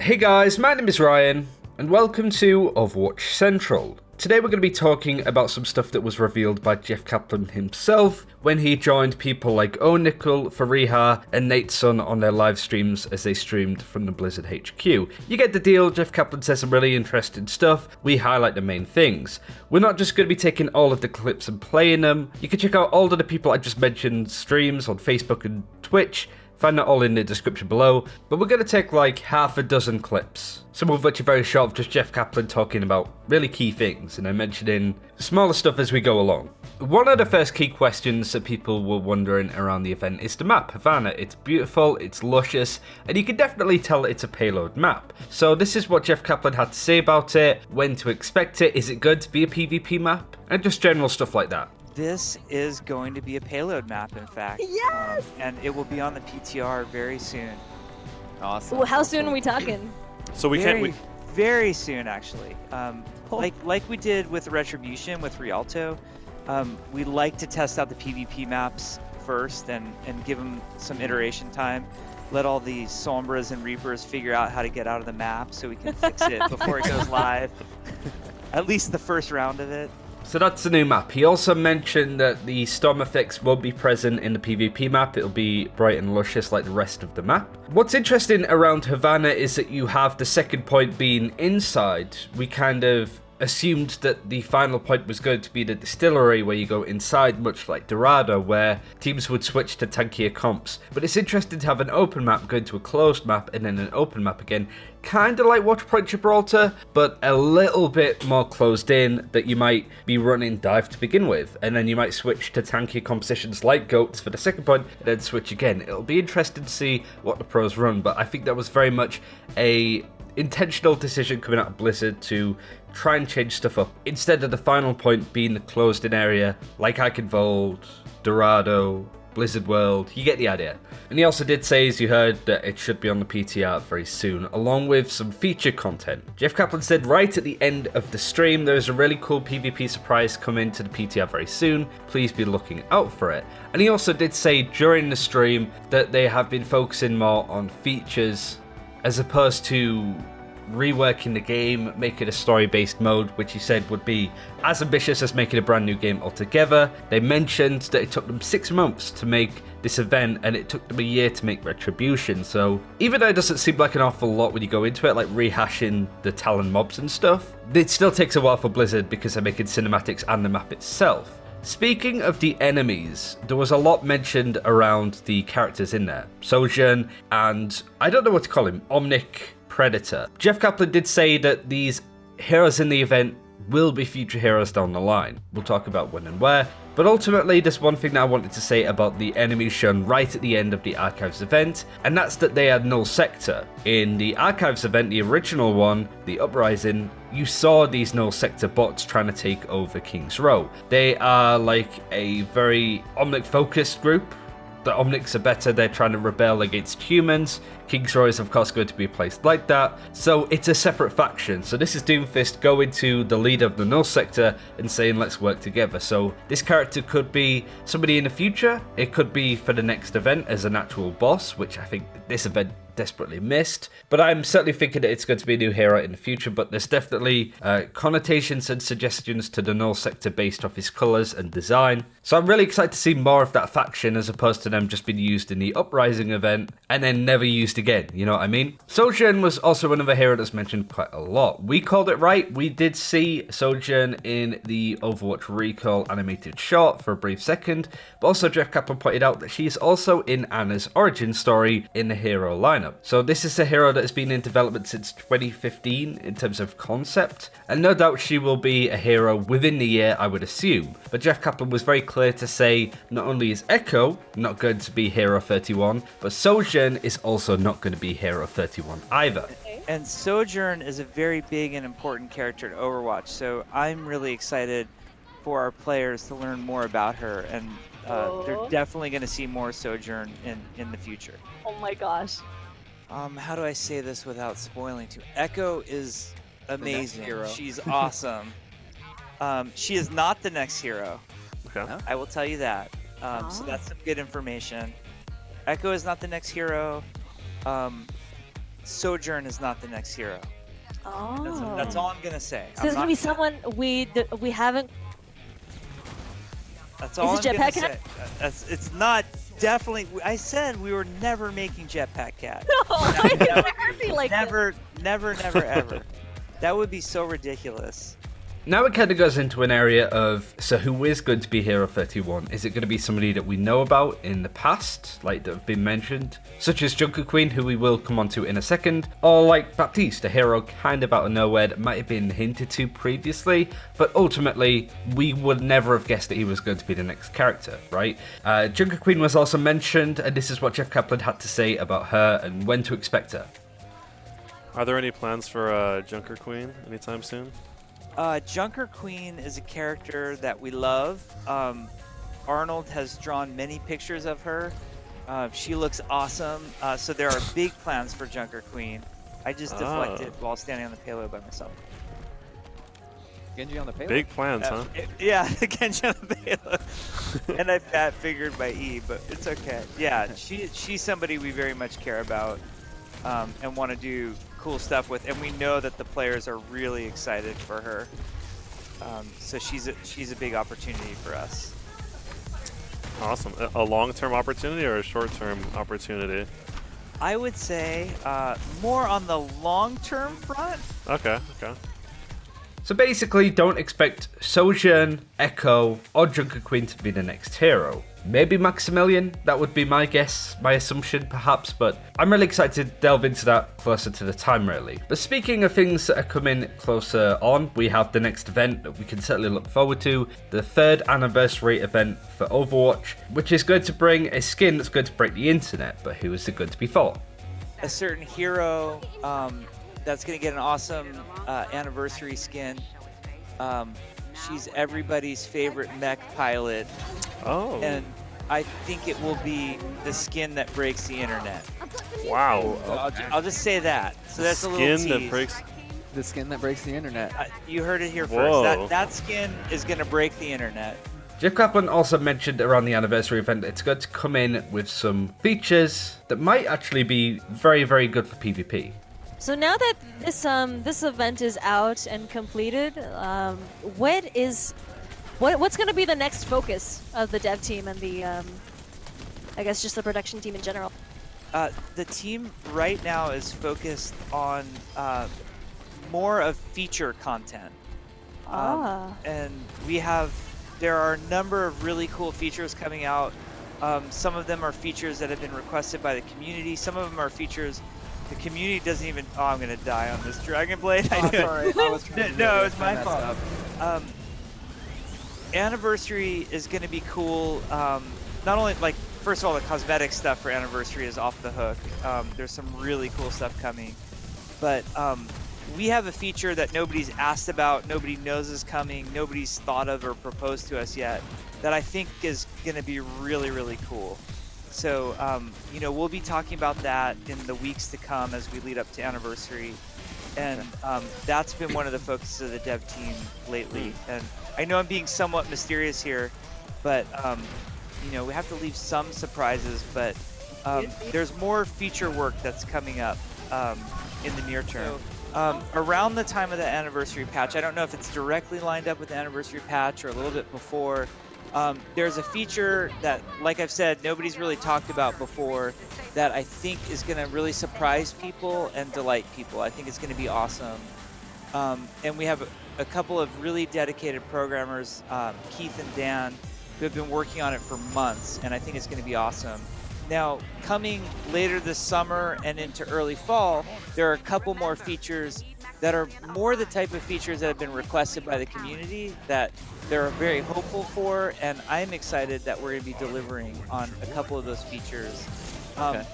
Hey guys, my name is Ryan, and welcome to Overwatch Central. Today we're going to be talking about some stuff that was revealed by Jeff Kaplan himself when he joined people like Nickel, Fariha, and Nate Sun on their live streams as they streamed from the Blizzard HQ. You get the deal. Jeff Kaplan says some really interesting stuff. We highlight the main things. We're not just going to be taking all of the clips and playing them. You can check out all of the people I just mentioned streams on Facebook and Twitch. Find that all in the description below, but we're going to take like half a dozen clips, some of which are very short, of just Jeff Kaplan talking about really key things and then mentioning smaller stuff as we go along. One of the first key questions that people were wondering around the event is the map, Havana. It's beautiful, it's luscious, and you can definitely tell it's a payload map. So this is what Jeff Kaplan had to say about it, when to expect it, is it going to be a PvP map, and just general stuff like that. This is going to be a payload map, in fact. Yes! And it will be on the PTR very soon. Awesome. Well, how soon are we talking? So Very soon, actually. Like we did with Retribution, with Rialto, we like to test out the PvP maps first and give them some iteration time. Let all the Sombras and Reapers figure out how to get out of the map so we can fix it before it goes live. At least the first round of it. So that's the new map. He also mentioned that the storm effects won't be present in the PvP map. It'll be bright and luscious like the rest of the map. What's interesting around Havana is that you have the second point being inside. We kind of assumed that the final point was going to be the distillery where you go inside, much like Dorado, where teams would switch to tankier comps. But it's interesting to have an open map go into a closed map and then an open map again, kind of like Watchpoint Gibraltar, but a little bit more closed in, that you might be running dive to begin with, and then you might switch to tankier compositions like Goats for the second point, and then switch again. It'll be interesting to see what the pros run, but I think that was very much a intentional decision coming out of Blizzard to try and change stuff up, instead of the final point being the closed in area like Eichenwald, Dorado, Blizzard World. You get the idea. And he also did say, as you heard, that it should be on the PTR very soon, along with some feature content. Jeff Kaplan said right at the end of the stream, there's a really cool PvP surprise coming to the PTR very soon. Please be looking out for it. And he also did say during the stream that they have been focusing more on features as opposed to reworking the game, making a story-based mode, which he said would be as ambitious as making a brand new game altogether. They mentioned that it took them 6 months to make this event, and it took them a year to make Retribution. So even though it doesn't seem like an awful lot when you go into it, like rehashing the Talon mobs and stuff, it still takes a while for Blizzard because they're making cinematics and the map itself. Speaking of the enemies, there was a lot mentioned around the characters in there. Sojourn and, I don't know what to call him, Omnic Predator. Jeff Kaplan did say that these heroes in the event will be future heroes down the line. We'll talk about when and where. But ultimately, there's one thing that I wanted to say about the enemies shown right at the end of the Archives event, and that's that they are null sector. In the Archives event, the original one, the Uprising, you saw these null sector bots trying to take over King's Row. They are like a very Omnic focused group. The Omnics are better, they're trying to rebel against humans. King's Row is of course going to be a place like that. So it's a separate faction. So this is Doomfist going to the leader of the Null Sector and saying let's work together. So this character could be somebody in the future. It could be for the next event as an actual boss, which I think this event desperately missed. But I'm certainly thinking that it's going to be a new hero in the future, but there's definitely connotations and suggestions to the Null Sector based off his colours and design. So I'm really excited to see more of that faction as opposed to them just being used in the Uprising event and then never used again, you know what I mean? Sojourn was also another hero that's mentioned quite a lot. We called it right. We did see Sojourn in the Overwatch Recall animated short for a brief second, but also Jeff Kaplan pointed out that she's also in Anna's origin story in the hero lineup. So this is a hero that has been in development since 2015 in terms of concept, and no doubt she will be a hero within the year, I would assume. But Jeff Kaplan was very clear to say not only is Echo not going to be Hero 31, but Sojourn is also not going to be Hero 31 either. And Sojourn is a very big and important character in Overwatch, so I'm really excited for our players to learn more about her, and they're definitely going to see more Sojourn in the future. Oh my gosh. How do I say this without spoiling too? Echo is amazing. She's awesome. She is not the next hero. Okay. I will tell you that. So that's some good information. Echo is not the next hero. Sojourn is not the next hero. Oh. That's all I'm gonna say. So there's gonna be someone we haven't. That's all Is it I'm gonna Jetpack say. It's not definitely. I said we were never making Jetpack Cat. No, I never heard me like that. Never, ever. That would be so ridiculous. Now it kind of goes into an area of, so who is going to be Hero 31? Is it going to be somebody that we know about in the past, like that have been mentioned, such as Junker Queen, who we will come on to in a second, or like Baptiste, a hero kind of out of nowhere that might have been hinted to previously, but ultimately we would never have guessed that he was going to be the next character, right? Junker Queen was also mentioned, and this is what Jeff Kaplan had to say about her and when to expect her. Are there any plans for Junker Queen anytime soon? Junker Queen is a character that we love. Arnold has drawn many pictures of her. She looks awesome. So there are big plans for Junker Queen. I just deflected while standing on the payload by myself. Genji on the payload? Big plans, huh? Yeah, Genji on the payload. And I fat figured by E, but it's okay. Yeah, she's somebody we very much care about and want to do cool stuff with, and we know that the players are really excited for her. So she's a big opportunity for us. Awesome. A long-term opportunity or a short-term opportunity? I would say more on the long-term front. Okay. So basically, don't expect Sojourn, Echo, or Junker Queen to be the next hero. Maybe Maximilian, that would be my guess, my assumption perhaps, but I'm really excited to delve into that closer to the time really. But speaking of things that are coming closer on, we have the next event that we can certainly look forward to, the 3rd anniversary event for Overwatch, which is going to bring a skin that's going to break the internet, but who is it going to be for? A certain hero that's going to get an awesome anniversary skin. She's everybody's favorite mech pilot. Oh. And I think it will be the skin that breaks the internet. Wow. I'll just say that. So that's a little tease. Skin that breaks. The skin that breaks the internet. You heard it here Whoa. first. That skin is going to break the internet. Jeff Kaplan also mentioned around the anniversary event that it's going to come in with some features that might actually be very, very good for PvP. So now that this event is out and completed, what's going to be the next focus of the dev team and the I guess just the production team in general? The team right now is focused on more of feature content. And there are a number of really cool features coming out. Some of them are features that have been requested by the community. Some of them are features the community doesn't even. Oh, I'm gonna die on this Dragon Blade. Oh, sorry. I was trying to No, it's my messed fault. up. Anniversary is gonna be cool. Not only like, first of all, the cosmetic stuff for Anniversary is off the hook. There's some really cool stuff coming, but we have a feature that nobody's asked about, nobody knows is coming, nobody's thought of or proposed to us yet, that I think is gonna be really, really cool. So, we'll be talking about that in the weeks to come as we lead up to Anniversary. And that's been one of the focuses of the dev team lately. And I know I'm being somewhat mysterious here, but, we have to leave some surprises. But there's more feature work that's coming up in the near term. Around the time of the Anniversary patch, I don't know if it's directly lined up with the Anniversary patch or a little bit before, there's a feature that, like I've said, nobody's really talked about before that I think is going to really surprise people and delight people. I think it's going to be awesome. And we have a couple of really dedicated programmers, Keith and Dan, who have been working on it for months, and I think it's going to be awesome. Now, coming later this summer and into early fall, there are a couple more features that are more the type of features that have been requested by the community that they're very hopeful for, and I'm excited that we're going to be delivering on a couple of those features. Okay.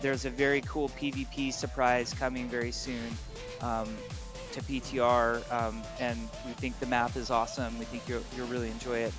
There's a very cool PvP surprise coming very soon to PTR, and we think the map is awesome. We think you'll really enjoy it.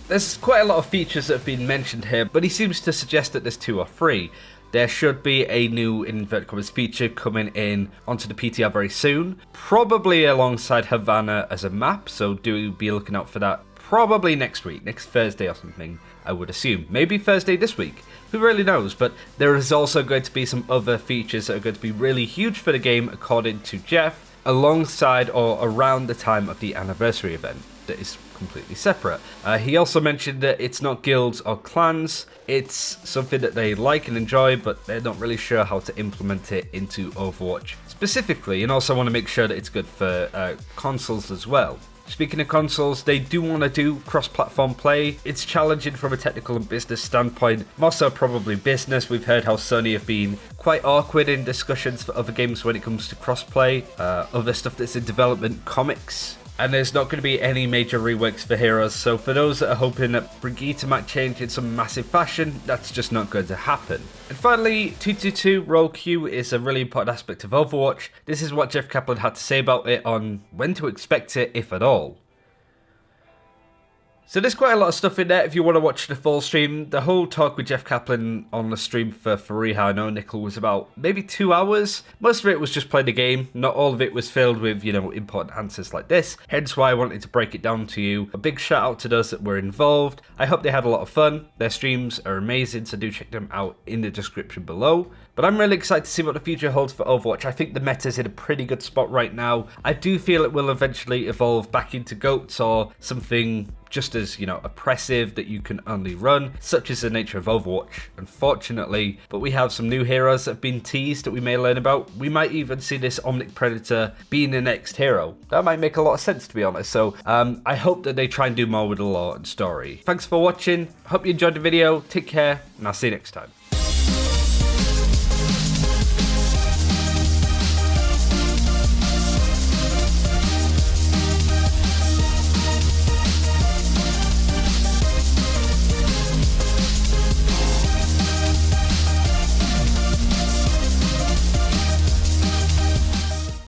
There's quite a lot of features that have been mentioned here, but he seems to suggest that there's 2 or 3. There should be a new, in inverted commas, feature coming in onto the PTR very soon, probably alongside Havana as a map, so do be looking out for that probably next week, next Thursday or something. I would assume. Maybe Thursday this week. Who really knows? But there is also going to be some other features that are going to be really huge for the game, according to Jeff, alongside or around the time of the anniversary event that is completely separate. He also mentioned that it's not guilds or clans, it's something that they like and enjoy, but they're not really sure how to implement it into Overwatch specifically, and also want to make sure that it's good for consoles as well. Speaking of consoles, they do want to do cross-platform play. It's challenging from a technical and business standpoint, more so probably business. We've heard how Sony have been quite awkward in discussions for other games when it comes to cross-play, other stuff that's in development, comics. And there's not going to be any major reworks for heroes, so for those that are hoping that Brigitte might change in some massive fashion, that's just not going to happen. And finally, 222 Roll Q is a really important aspect of Overwatch. This is what Jeff Kaplan had to say about it on when to expect it, if at all. So there's quite a lot of stuff in there if you want to watch the full stream. The whole talk with Jeff Kaplan on the stream for Riha No Nickel was about maybe 2 hours. Most of it was just playing the game. Not all of it was filled with, you know, important answers like this. Hence why I wanted to break it down to you. A big shout out to those that were involved. I hope they had a lot of fun. Their streams are amazing, so do check them out in the description below. But I'm really excited to see what the future holds for Overwatch. I think the meta's in a pretty good spot right now. I do feel it will eventually evolve back into GOATs or something just as, you know, oppressive that you can only run, such is the nature of Overwatch, unfortunately. But we have some new heroes that have been teased that we may learn about. We might even see this Omnic Predator being the next hero. That might make a lot of sense, to be honest. So I hope that they try and do more with the lore and story. Thanks for watching. Hope you enjoyed the video. Take care, and I'll see you next time.